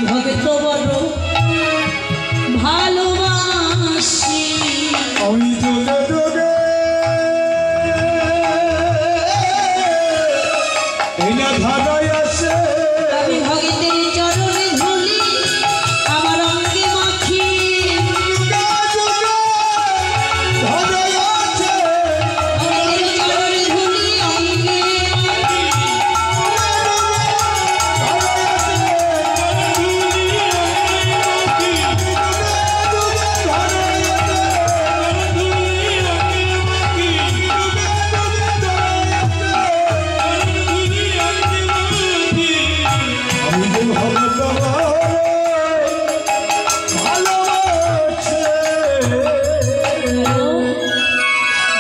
ভক্ত বড় ভালোবাসি আমি যোগে যোগে এই না ধারায় আসে আমি ভক্তের চরণে ধুলি আমার অঙ্গে মাখি ধারায় আছে ভক্তের চরণে ধুলি অঙ্গে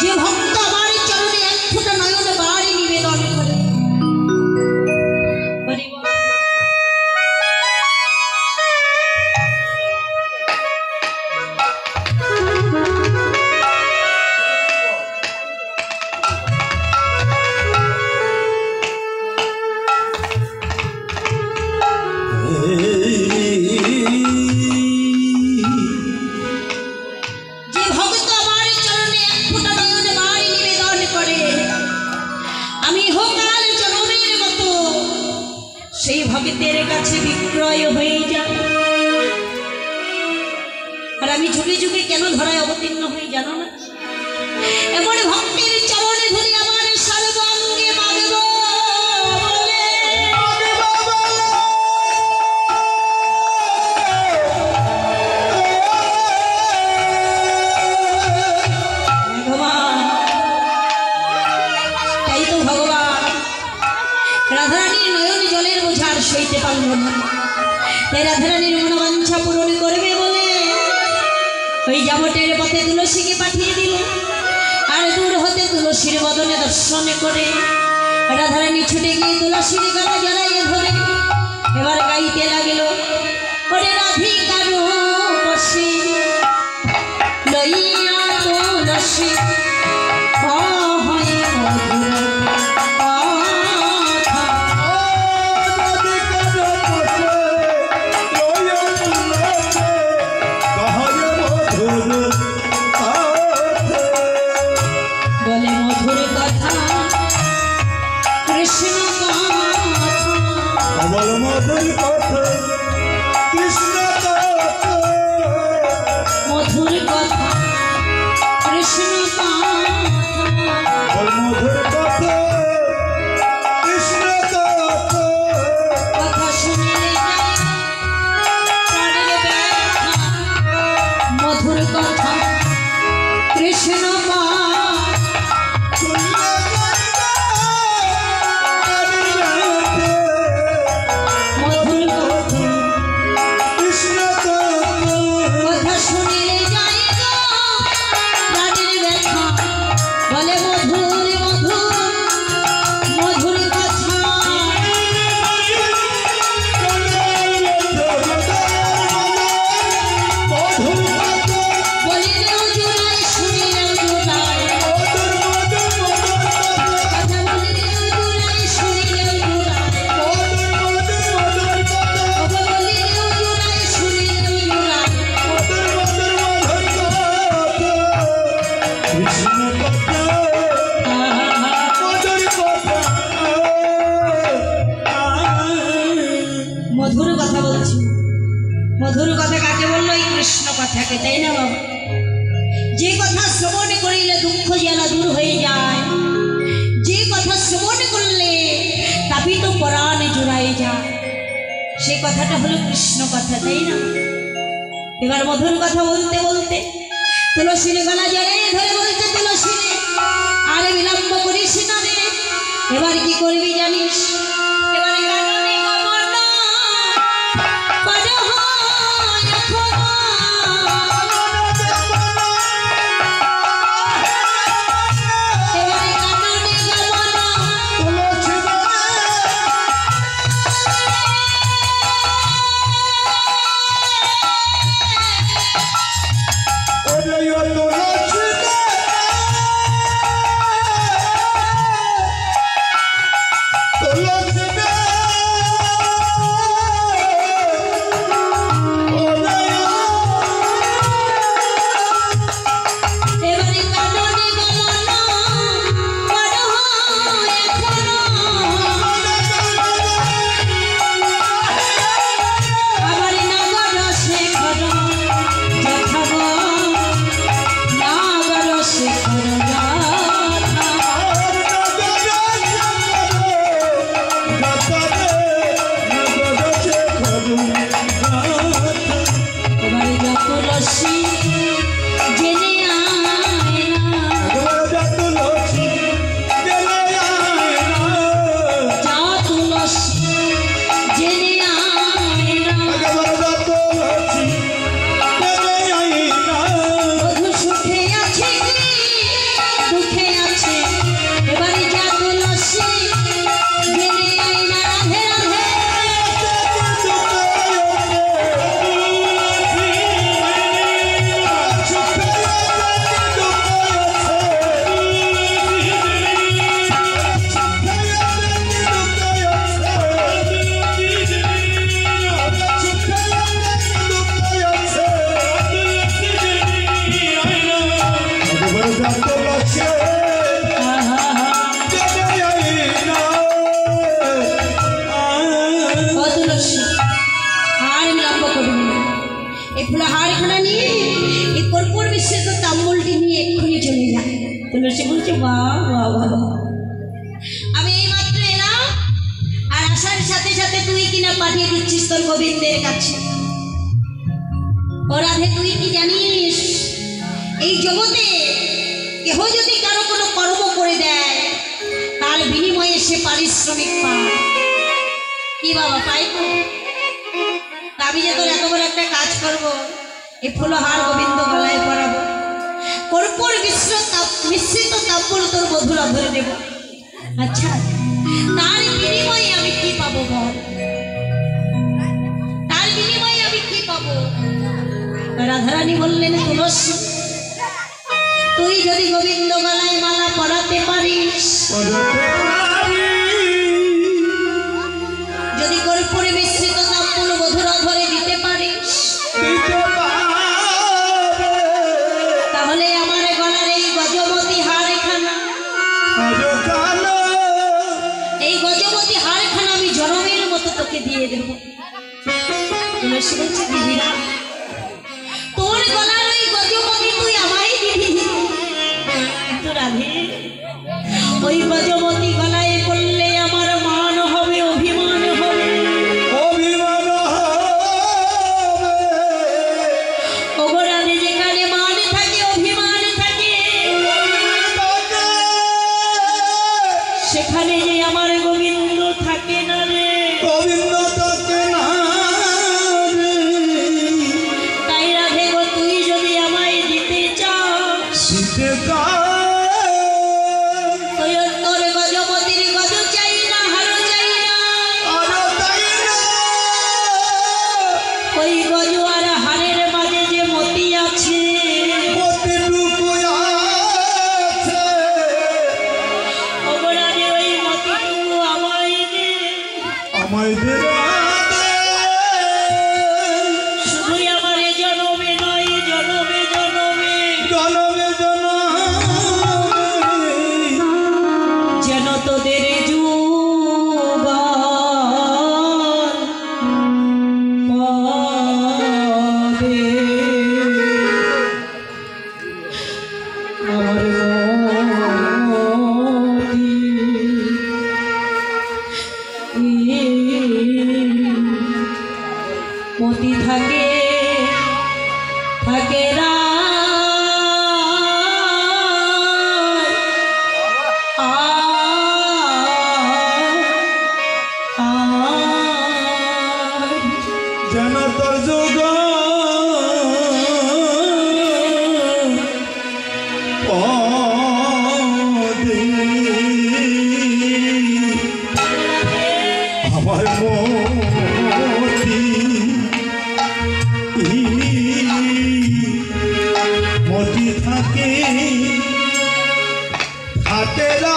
যে ভক্ত আমার চরণে এক ফোঁটা নয়ন বাড়ি নিবেদন করে যে ভক্ত আমার চরণে এক ফোঁটা নয়ন বাড়ি নিবেদন করে আমি হোকাল জনমের মতো সেই ভক্তের কাছে বিক্রয় হয়ে যায়। আর আমি যুগে যুগে কেন ধরায় অবতীর্ণ হয়ে জানো না? এমন ভক্তের চরণে ধরে আমার সর্বাঙ্গে মাগব বলে ভগবান। তাই তো ভগবান রাধারানীর নয়ন জলের বোঝার সইতে পারল না, তাই রাধারানীর মনোবাঞ্ছা পূরণ করবে বলে ওই জামটের পথে তুলসীকে পাঠিয়ে দিল। আর দূর হতে তুলসীর বদনে দর্শনে করে রাধারানী ছুটে গিয়ে তুলসীর গলা জড়াইয়ে ধরে এবার গাইতে লাগিল, ওরে রাধিকা রূপসী লইয়া তুলসী হয় মধুর কথা। বলে মধুর কথা কৃষ্ণ কথা, বল মধুর কথা কৃষ্ণ কথা, মধুর কথা কৃষ্ণ কথা। বল মধুর কথা কৃষ্ণ কথা, কথা শুনিলে যায় প্রাণের ব্যথা। মধুর কথা কৃষ্ণ কথা, মধুর কথা কৃষ্ণ কথা শুনিলে যায় গো প্রাণের ব্যথা। বলে মধুর মধুর মধুর কথা, বলিলেও জোড়ায় শুনিলেও জোড়ায়, কথা বলিলেও জোড়ায় শুনিলেও জোড়ায়, কথা বলিলেও জোড়ায় শুনিলেও জোড়ায়। মধুর কথা বলছি, মধুর কথা কাকে বললো? এই কৃষ্ণ কথাকে, তাই না বাবা? যে কথা শ্রবণ করিলে দুঃখ জ্বালা দূর হয়ে যায়, যে কথা শ্রবণ করলে তাপিত পরাণ জুড়ায় যায়, সে কথাটা হলো কৃষ্ণ কথা, তাই না? এবার মধুর কথা বলতে বলতে তুলসীর গলা জড়িয়ে ধরে বলতে, তুলসী আরে বিলম্ব করিস না রে, এবার কি করবি জানিস? এবারে কাননে কামনা পার হয় এখন। এবারে কাননে কামনা তুলসী আর বিলম্ব করবি না, এই ফুলহারখানা নিয়ে এই কর্পূর মিশ্রিত তাম্বুলটি নিয়ে এক্ষুনি চলে যায়। তুলসী বলছে বাহ বাহ বাহ, আমি এই মাত্র এলাম আর আসার সাথে সাথে তুই কিনা পাঠিয়ে দিচ্ছিস তোর গোবিন্দের কাছে। ও রাধে, তুই কি জানিস এই জগতে কেহ যদি কারো কোনো কর্ম করে দেয় তার বিনিময়ে সে পারিশ্রমিক পায়। কি বাবা, পাই তো? আমি যে তোর এত বড় একটা কাজ করব, এই ফুলহার গোবিন্দ গলায় পরাবো, কর্পূর মিশ্রিত তাম্বুল তোর বধূরা ধরে দেব। আচ্ছা, তার বিনিময়ে আমি কি পাবো বল? তার বিনিময়ে আমি কি পাবো? রাধারানী বললেন, তুলসী, তুই যদি গোবিন্দ গলায় মালা পরাতে পারিস, যদি কর্পূরে মিশ্রিত তাম্বুল বধূরা ধরে দিতে পারিস, তাহলে আমার গলার এই গজমতি হারখানা, এই গজমতি হারখানা আমি জনমের মতো তোকে দিয়ে দেব। তুলসী বলছে, দিদিরা, তোর গলার ওই গজমতি তুই আমায় দিবি। কিন্তু রাধে, ওই গজমতি গলায় পড়লে আমার মান হবে, অভিমান হবে, অভিমান হবে। ওগো রাধে, যেখানে মান থাকে অভিমান থাকে, সেখানে যে আমার গোবিন্দ থাকে না রে, গোবিন্দ থাকে না রে। তাই রাধে গো, তুই যদি আমায় দিতে চাস, দিতে চায়, তোর গজমতির গজ চাই না, হারও চাই না, আরো চাই না। ওই গজ আর হারের মাঝে যে মতি আছে, কতটুকু আছে, ওগো রাধে, ওই মতিটুকু আমায় দে। আমায় দে রাধে। শুধুই আমার এ জনমে নয়, জনমে জনমে জনমে জনমে যেন তোদের যুগল পাবে। আমার মতি থাকে থাকে যেন তোর যুগ পদে আমার মতি মতি থাকে থাকে রা।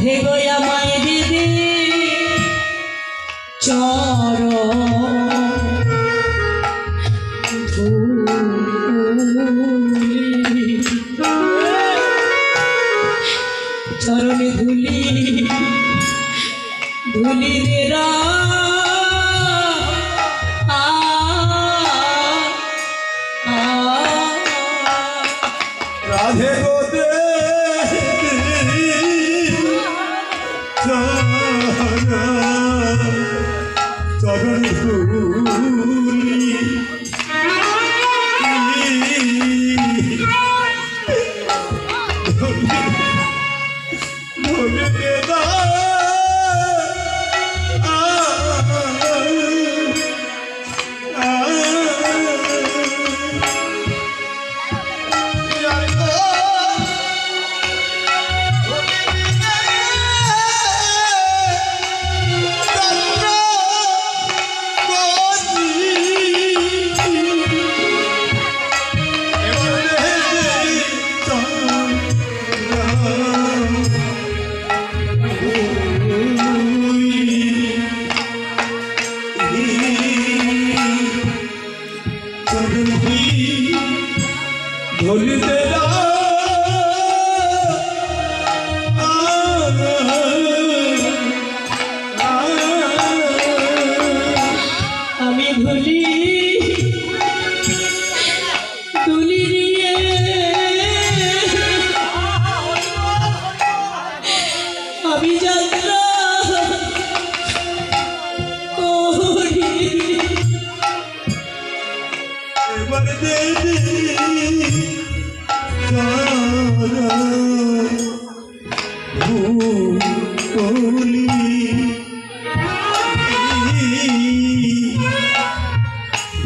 রাধে গো আমায় দিদি চরণে ধুলি ধুলি রে রাধে গো চরণ ধুলি ঢোলি তেরা আমি ধুলি ধুলি দিয়ে আমি যাত্রা করি এবার দেবী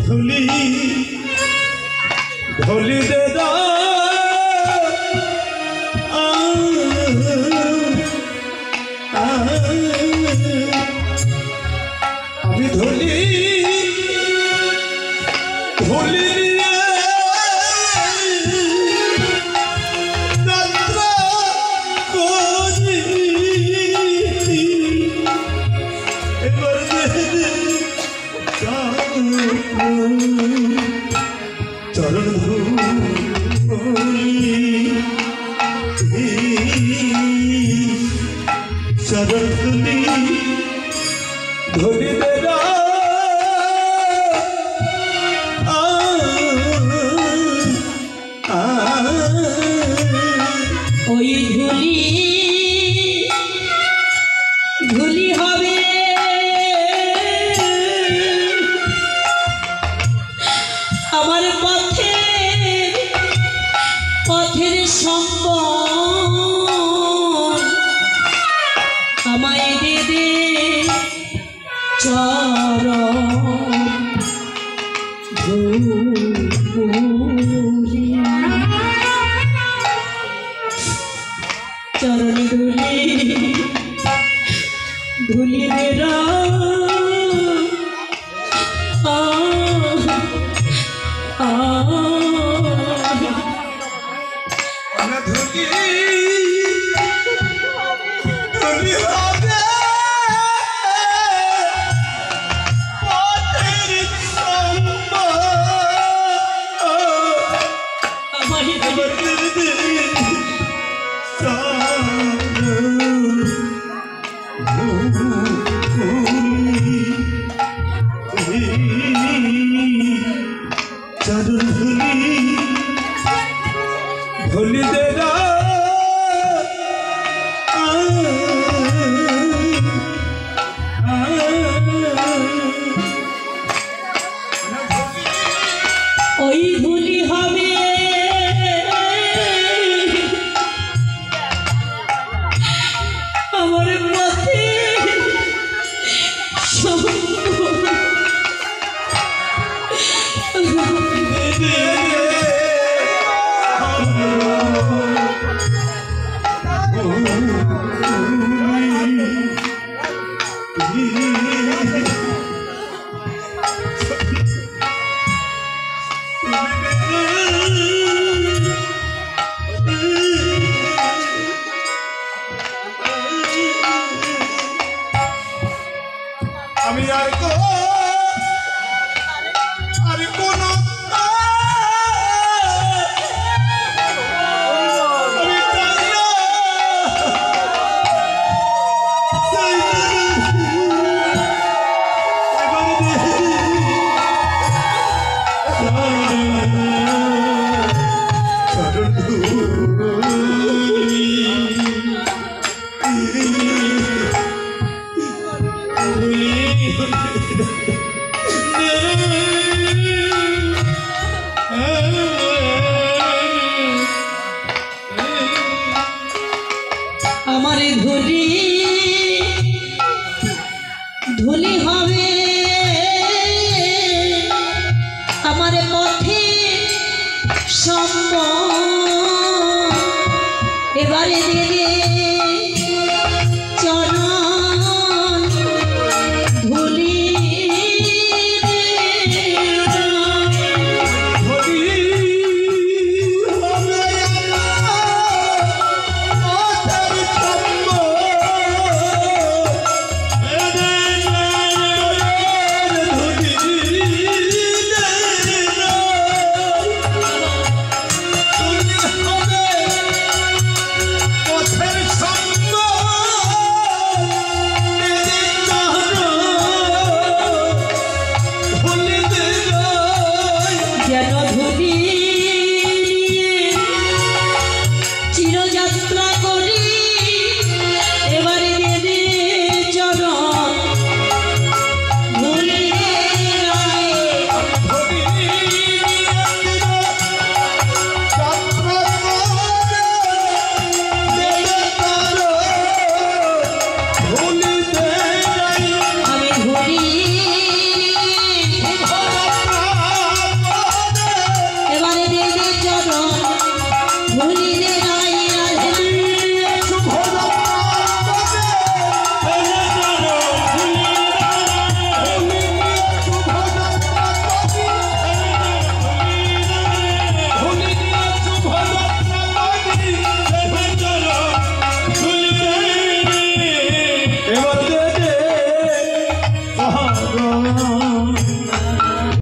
ধুলি ধুলি দে আমি ধুলি ধুলি চরণ চরণ ধুলি ধুলি দেরা ওই ধুলি ধুলি হবে আমার পথের সম্বল আমায় দেবে চরণ ধুলি চরণ ধুলি ধুলি রে ধুলি ধুলি হবে পথের চরণ ধুলি ধুলি দেরা আমার ধুলি ধুলি হবে আমার পথে সম্ভব এবারে দিলে